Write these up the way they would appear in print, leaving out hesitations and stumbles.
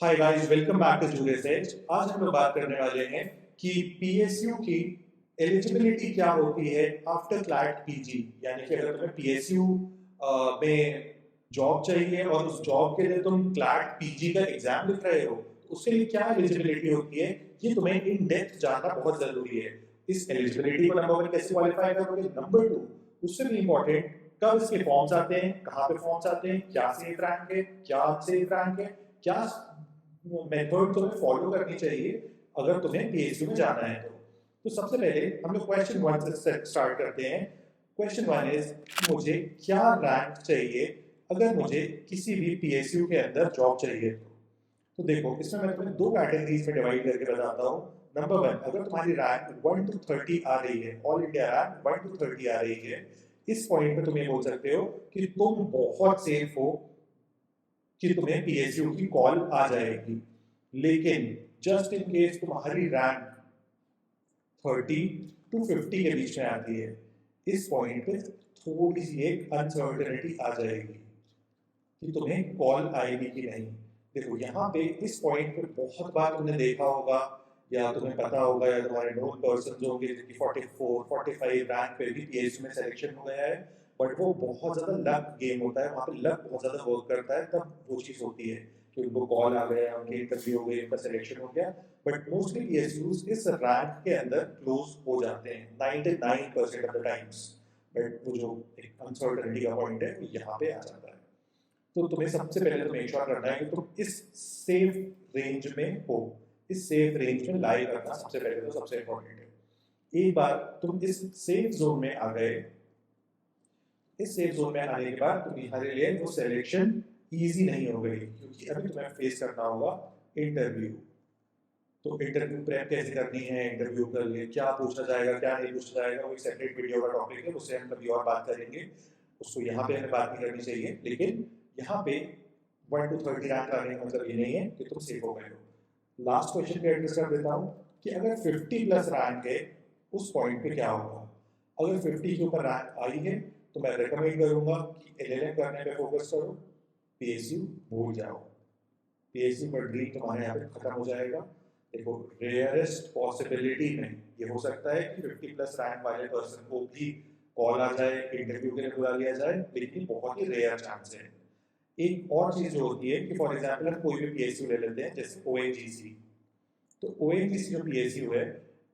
Hi guys, welcome back to जूरे सेज। आज हम लोग बात करने वाले हैं कि पीएसयू की एलिजिबिलिटी क्या होती है आफ्टर क्लैट पीजी। यानी कि अगर तुम्हें पीएसयू में जॉब चाहिए और उस जॉब के लिए तुम क्लैट पीजी का एग्जाम लिख रहे हो, तो उसके लिए क्या एलिजिबिलिटी होती है, ये तुम्हें इन डेप्थ जानना बहुत जरूरी है। इस एलिजिबिलिटी को नंबर वन कैसे क्वालिफाई करोगे, नंबर टू उससे भी इंपॉर्टेंट कब इसके फॉर्म्स आते हैं, कहाँ पे फॉर्म्स आते हैं, क्या सेफ रैंक है, क्या अनसेफ रैंक है, क्या मेथड तुम्हें फॉलो करनी चाहिए अगर तुम्हें पीएसयू में जाना है। तो सबसे पहले हम लोग क्वेश्चन वन से स्टार्ट करते हैं। क्वेश्चन वन इज, मुझे क्या रैंक चाहिए अगर मुझे किसी भी पीएसयू के अंदर जॉब चाहिए। तो देखो, इसमें मैं तुम्हें दो कैटेगरीज में डिवाइड करके बताता हूँ। नंबर वन, अगर तुम्हारी रैंक 1 to 30 आ रही है, ऑल इंडिया रैंक 1 to 30 आ रही है, इस पॉइंट पे तुम ये बोल सकते हो कि तुम बहुत सेफ हो कि तुम्हें पीएसयू की कॉल आ जाएगी। लेकिन जस्ट इन केस तुम्हारी रैंक 30 to 50 के बीच में आती है, इस पॉइंट पे थोड़ी सी एक अनसर्टेनिटी आ जाएगी कि तुम्हें कॉल आएगी कि नहीं। देखो, यहाँ पे इस पॉइंट पे बहुत बार तुमने देखा होगा या तुम्हें पता होगा या तुम्हारे नोन पर्सन होंगे जिनकी 44 45 रैंक पे भी पीएसयू में सिलेक्शन हो गया है, बट वो बहुत ज्यादा लक गेम होता है, वहाँ पे लक बहुत ज्यादा वर्क करता है, तब वो चीज होती है कि उनको कॉल आ गया, उनकी इंटरव्यू हो गई, उनका सिलेक्शन हो गया। बट मोस्टली पीएसयूज इस रैंक के अंदर क्लोज हो जाते हैं 99% ऑफ द टाइम्स। बट वो जो एक अनसर्टेनिटी का पॉइंट है वो यहाँ पे आ जाता है। तो तुम्हें सबसे पहले तो मेक श्योर करना है कि तुम इस सेफ रेंज में हो। इस सेफ रेंज में लाई करना सबसे पहले तो सबसे इंपॉर्टेंट है। एक बार तुम इस सेफ जोन में आ गए, इस सेफ जोन में आने के बाद तुम्हारे लिए वो सिलेक्शन इजी नहीं हो गई, क्योंकि अभी तुम्हें फेस करना होगा इंटरव्यू। तो इंटरव्यू प्रेप कैसे करनी है, इंटरव्यू के लिए क्या पूछा जाएगा, क्या नहीं पूछा जाएगा, वो एक सेपरेट वीडियो का टॉपिक है, उससे हम कभी और बात करेंगे। उसको यहाँ पे हमें बात नहीं करनी चाहिए। लेकिन यहाँ पे 1 to 30 रैंक आने का मतलब ये नहीं है कि तुम सेफ हो गए हो। लास्ट क्वेश्चन पे एड्रेस कर देता हूँ कि अगर 50 प्लस रैंक है, उस पॉइंट पे क्या होगा। अगर 50 के ऊपर रैंक आई है तो मैं रिकमेंड करूंगा कि एलएलएम करने पे फोकस करो, पीएसयू भूल जाओ। पीएसयू का ड्रीम तुम्हारे यहाँ पे खत्म हो जाएगा। देखो, रेयरेस्ट पॉसिबिलिटी में ये हो सकता है कि 50 प्लस रैंक वाले पर्सन को भी कॉल आ जाए, इंटरव्यू के लिए बुला लिया जाए, लेकिन बहुत ही रेयर चांस है। एक और चीज जो होती है कि फॉर एग्जांपल हम कोई भी पीएसयू ले लेते हैं, जैसे ओएनजीसी। तो ओएनजीसी जो पीएसयू है,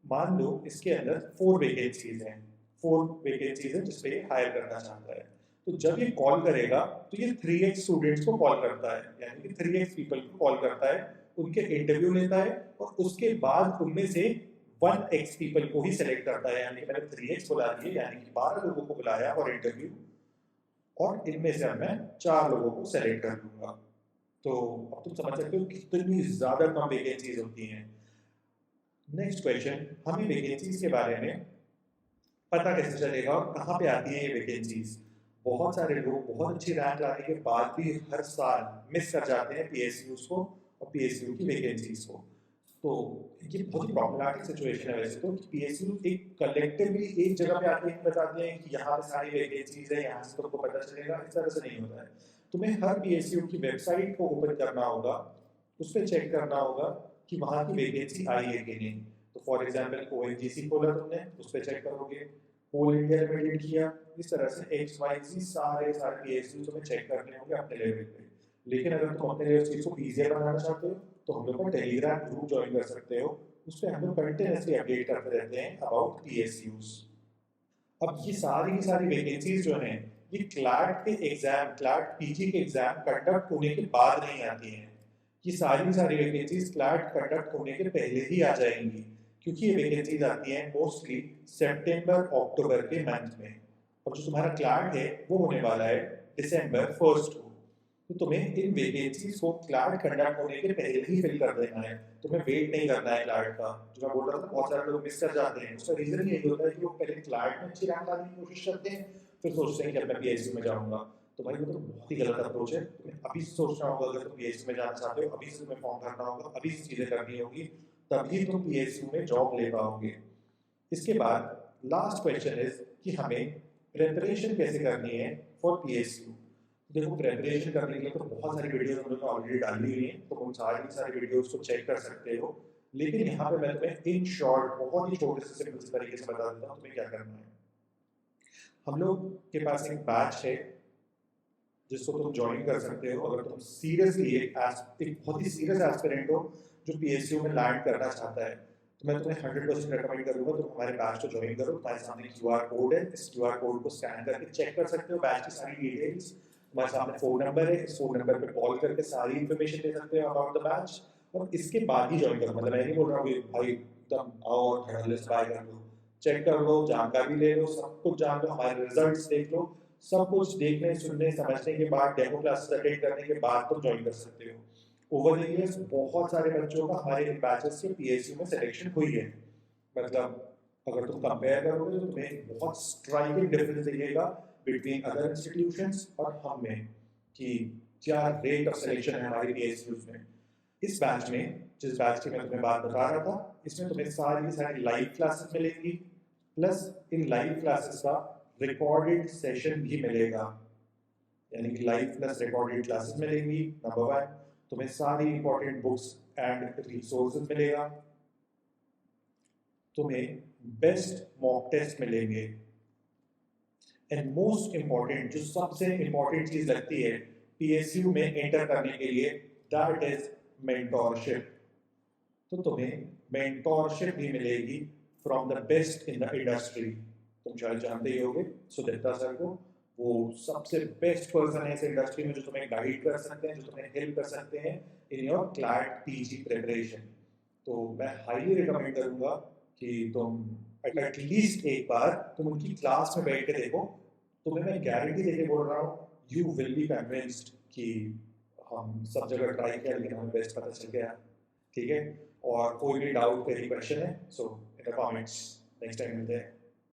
मान लो इसके अंदर 4 वैकेंसीज हैं, 4 वैकेंसीज है जिसपे हायर करना चाहता है। तो जब ये कॉल करेगा तो ये 3x स्टूडेंट्स को कॉल करता है, यानी कि 3x पीपल को कॉल करता है, उनके इंटरव्यू लेता है और उसके बाद उनमें से 1x पीपल को ही सिलेक्ट करता है। यानी कि मैंने 3x बुला दिए, यानी कि 12 लोगों को बुलाया और इंटरव्यू, और इनमें से अब मैं 4 लोगों को सेलेक्ट कर लूंगा। तो अब तुम समझ सकते हो कितनी ज्यादा कम वैकेंसीज होती हैं। नेक्स्ट क्वेश्चन, हमें वैकेंसीज के बारे में पता कैसे चलेगा और कहाँ पे आती है ये वैकेंसीज। बहुत सारे लोग बहुत अच्छी रैंक लाने के बाद भी हर साल मिस कर जाते हैं पीएसयूज को और पीएसयू की वैकेंसीज को। तो ये बहुत ही प्रॉब्लमैटिक सिचुएशन है वैसे तो, कि पीएसयू एक कलेक्टिवली एक जगह पे आके बताते हैं कि यहाँ पे सारी वैकेंसीज है, यहाँ से तुमको पता चलेगा। इस तरह से नहीं होता है। तुम्हें हर पीएसयू की वेबसाइट को ओपन करना होगा, उस पर चेक करना होगा कि वहाँ की वैकेंसी आई है कि नहीं। तो फॉर एग्जाम्पल ओएनजीसी खोला तुमने, उस पर चेक करोगे, होल इंडिया लिमिटेड किया, इस तरह से एक्स वाई जी सारे सारे पीएसयू तुम्हें चेक करने होंगे अपने लेवल पे। लेकिन अगर तुम अपने लिए उस चीज को इजियर बनाना चाहते हो तो हम लोग का टेलीग्राम ग्रुप ज्वाइन कर सकते हो। उस पर हम लोग कंटिन्यूसली अपडेट करते रहते हैं अबाउट पीएसयूज। अब ये सारी की सारी वैकेंसीज जो हैं, ये क्लैट के एग्जाम, क्लैट पीजी के एग्जाम कंडक्ट होने के बाद नहीं आती हैं। ये सारी की सारी वैकेंसीज क्लैट कंडक्ट होने के पहले ही आ जाएंगी, क्योंकि ये वैकेंसीज आती हैं मोस्टली सितंबर अक्टूबर के मंथ में। और जो तुम्हारा क्लैट है वो होने वाला है दिसंबर 1 को। तो तुम्हें इन वैकेंसीज को क्लैट कंडक्ट होने के पहले ही फिल कर देना है। तुम्हें वेट नहीं करना है क्लैट का। जो मैं बोल रहा था, बहुत सारे लोग मिस कर जाते हैं, उसका रीजन यही होता है कि वो पहले क्लैट में अच्छी रैंक लाने की कोशिश करते हैं, फिर सोचते हैं कि अब मैं पीएसयू में जाऊंगा। तो भाई वो तो बहुत ही गलत अप्रोच है। तुम्हें अभी से सोचना होगा, अगर तुम पीएसयू में जाना चाहते हो अभी से तुम्हें फॉर्म भरना होगा, अभी से चीजें करनी होगी, तभी तुम पीएसयू में जॉब ले पाओगे। इसके बाद लास्ट क्वेश्चन इज कि हमें प्रिपरेशन कैसे करनी है फॉर पीएसयू। देखो प्रेपरेशन करने के लिए तो बहुत सारी वीडियोस हम लोग ने ऑलरेडी डाली हुई हैं, तो तुम सारी वीडियोस को चेक कर सकते हो। लेकिन यहाँ पे मैं तुम्हें इन शॉर्ट बहुत ही छोटे से सिंपल से तरीके से बता देता हूँ तुम्हें क्या करना है। हम लोग के पास एक बैच है जिसको तुम ज्वाइन कर सकते हो अगर तुम सीरियसली एक बहुत ही सीरियस एस्पिरेंट हो जो पीएसयू में लैंड करना चाहता है। तो मैं तुम्हें 100% रेकमेंड करूंगा तुम हमारे बैच को ज्वाइन करो। तुम्हारे सामने क्यूआर कोड है, इस क्यूआर कोड को स्कैन करके चेक कर सकते हो बैच की सारी डिटेल्स। तुम्हारे सामने फोन नंबर है, इस फोन नंबर पे कॉल करके सारी इन्फॉर्मेशन ले सकते हो अबाउट द बैच। और इसके बाद ही ज्वाइन करो, मतलब मैं नहीं बोल रहा हूँ कि भाई एकदम आओ धड़ल्ले से बाय कर लो। चेक कर लो, जानकारी ले लो, सब कुछ जान लो, हमारे रिजल्ट्स देख लो। सब कुछ देखने सुनने समझने के बाद, डेमो क्लासेस अटेंड करने के बाद तुम ज्वाइन कर सकते हो। ओवर द इयर्स बहुत सारे बच्चों का हमारे बैचेस के पीएसयू में सिलेक्शन हुई है। मतलब अगर तुम कंपेयर करोगे तो तुम्हें बहुत स्ट्राइकिंग डिफरेंस दिखेगा बिटवीन अदर इंस्टीट्यूशंस और हम में कि क्या रेट ऑफ सिलेक्शन है हमारे पीएसयूज में। इस बैच में, जिस बैच की मैं तुम्हें बात बता रहा था, इसमें तुम्हें सारी सारी लाइव क्लासेस मिलेंगी, प्लस इन लाइव क्लासेस का रिकॉर्डेड सेशन भी मिलेगा। यानी कि लाइव प्लस रिकॉर्डेड क्लासेस मिलेंगी। नंबर 1, तुम्हें सारी इंपॉर्टेंट बुक्स एंड रिसोर्सेज मिलेगा। तुम्हें बेस्ट मॉक टेस्ट मिलेंगे। एंड मोस्ट इंपॉर्टेंट, जो सबसे इंपॉर्टेंट चीज लगती है पीएसयू में एंटर करने के लिए, दैट इज मेंटोरशिप। तो तुम्हें मेंटोरशिप भी मिलेगी from the best in the industry. तुम शायद जानते ही होगे सुदत्ता सर को, वो सबसे बेस्ट पर्सन है इस इंडस्ट्री में जो तुम्हें गाइड कर सकते हैं, जो तुम्हें हेल्प कर सकते हैं in your CLAT PG preparation. तो मैं हाईली रिकमेंड करूंगा कि तुम एटलीस्ट एक बार तुम उनकी क्लास में बैठ के देखो। तुम्हें मैं गारंटी देके बोल रहा हूँ, यू विल बी कन्विंस्ड कि हम सब जगह ट्राई किया लेकिन हमें बेस्ट पता चल गया। ठीक है, और कोई भी डाउट कोई क्वेश्चन है so in the comments, next time मिलते हैं।